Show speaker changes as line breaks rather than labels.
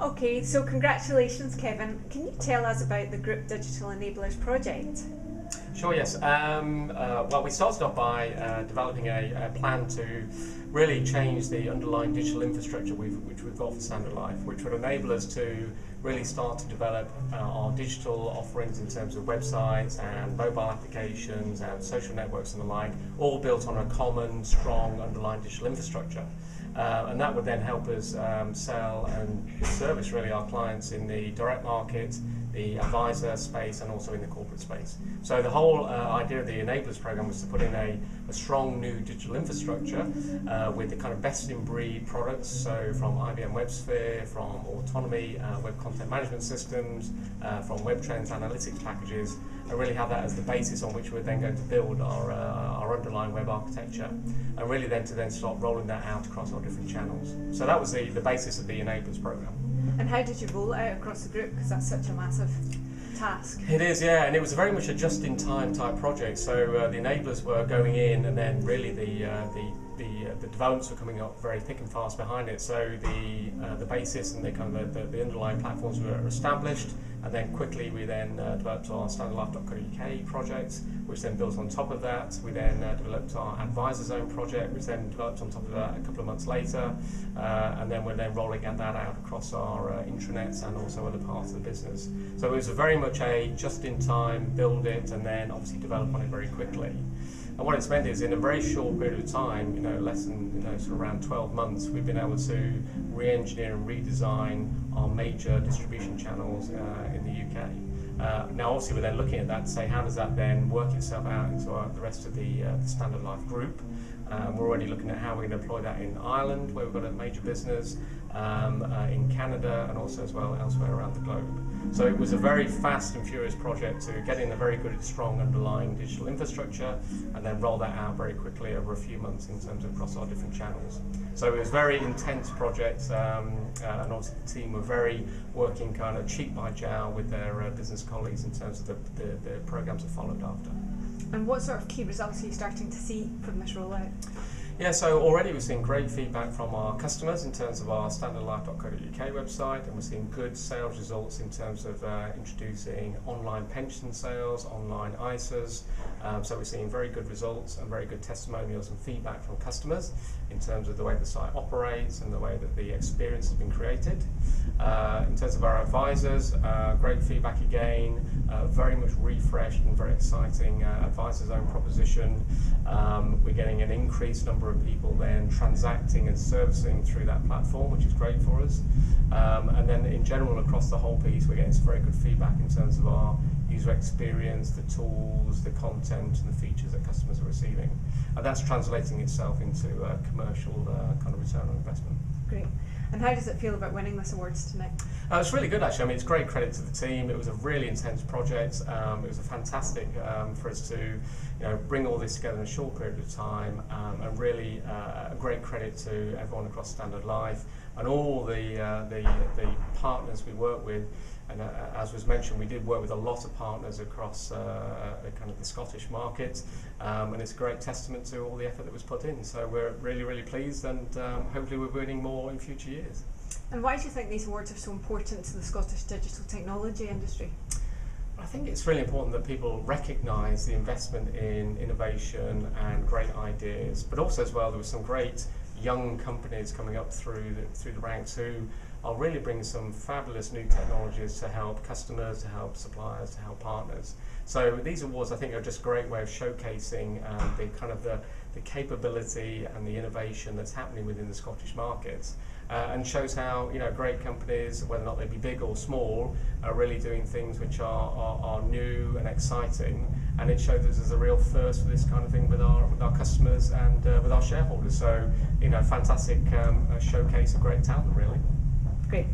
Okay, so congratulations, Kevin. Can you tell us about the Group Digital Enablers project?
Sure, yes. Well, we started off by developing a plan to really change the underlying digital infrastructure which we've got for Standard Life, which would enable us to really start to develop our digital offerings in terms of websites and mobile applications and social networks and the like, all built on a common, strong underlying digital infrastructure. And that would then help us sell and service really our clients in the direct market, the advisor space, and also in the corporate space. So the whole idea of the Enablers program was to put in a strong new digital infrastructure with the kind of best-in-breed products, so from IBM WebSphere, from Autonomy web content management systems, from WebTrends analytics packages, and really have that as the basis on which we're then going to build our underlying web architecture, and really then to start rolling that out across our different channels. So that was the basis of the Enablers program.
And how did you roll it out across the group? Because that's such a massive task.
It is, yeah, and it was very much a just-in-time type project. So the enablers were going in, and then really the developments were coming up very thick and fast behind it. So the basis and the kind of the underlying platforms were established, and then quickly we then developed our standardlife.co.uk project, which then built on top of that. We then developed our Advisor Zone project, which then developed on top of that a couple of months later, and then we're then rolling that out across our intranets and also other parts of the business. So it was very much a just-in-time, build it, and then obviously develop on it very quickly. And what it's meant is, in a very short period of time, less than sort of around 12 months, we've been able to re-engineer and redesign our major distribution channels in the UK. Now, obviously, we're then looking at that to say, how does that then work itself out into the rest of the Standard Life group? We're already looking at how we're going to deploy that in Ireland, where we've got a major business, in Canada, and also as well elsewhere around the globe. So it was a very fast and furious project to get in a very good, strong underlying digital infrastructure, and then roll that out very quickly over a few months in terms of across our different channels. So it was a very intense project, and obviously the team were very working kind of cheek by jowl with their business colleagues in terms of the programs that followed after.
And what sort of key results are you starting to see from this rollout?
Yeah, so already we've seen great feedback from our customers in terms of our standardlife.co.uk website, and we're seeing good sales results in terms of introducing online pension sales, online ISAs. So we're seeing very good results and very good testimonials and feedback from customers in terms of the way the site operates and the way that the experience has been created. In terms of our advisors, great feedback again, very much refreshed and very exciting Advisor Zone proposition. We're getting an increased number of people then transacting and servicing through that platform, which is great for us. And then in general across the whole piece, we're getting some very good feedback in terms of our user experience, the tools, the content, and the features that customers are receiving. And that's translating itself into a commercial kind of return on investment.
Great. And how does it feel about winning this awards tonight?
It's really good, actually. I mean, it's great credit to the team. It was a really intense project. It was a fantastic for us to, bring all this together in a short period of time, and really a great credit to everyone across Standard Life and all the partners we work with. And as was mentioned, we did work with a lot of partners across kind of the Scottish market, and it's a great testament to all the effort that was put in. So we're really, really pleased, and hopefully we're winning more in future years.
And why do you think these awards are so important to the Scottish digital technology industry?
I think it's really important that people recognise the investment in innovation and great ideas, but also as well there were some great young companies coming up through the ranks who are really bringing some fabulous new technologies to help customers, to help suppliers, to help partners. So these awards, I think, are just a great way of showcasing the kind of the capability and the innovation that's happening within the Scottish markets, and shows how great companies, whether or not they be big or small, are really doing things which are new and exciting. And it shows us as a real first for this kind of thing with our customers and with our shareholders. So fantastic showcase of great talent, really.
Great.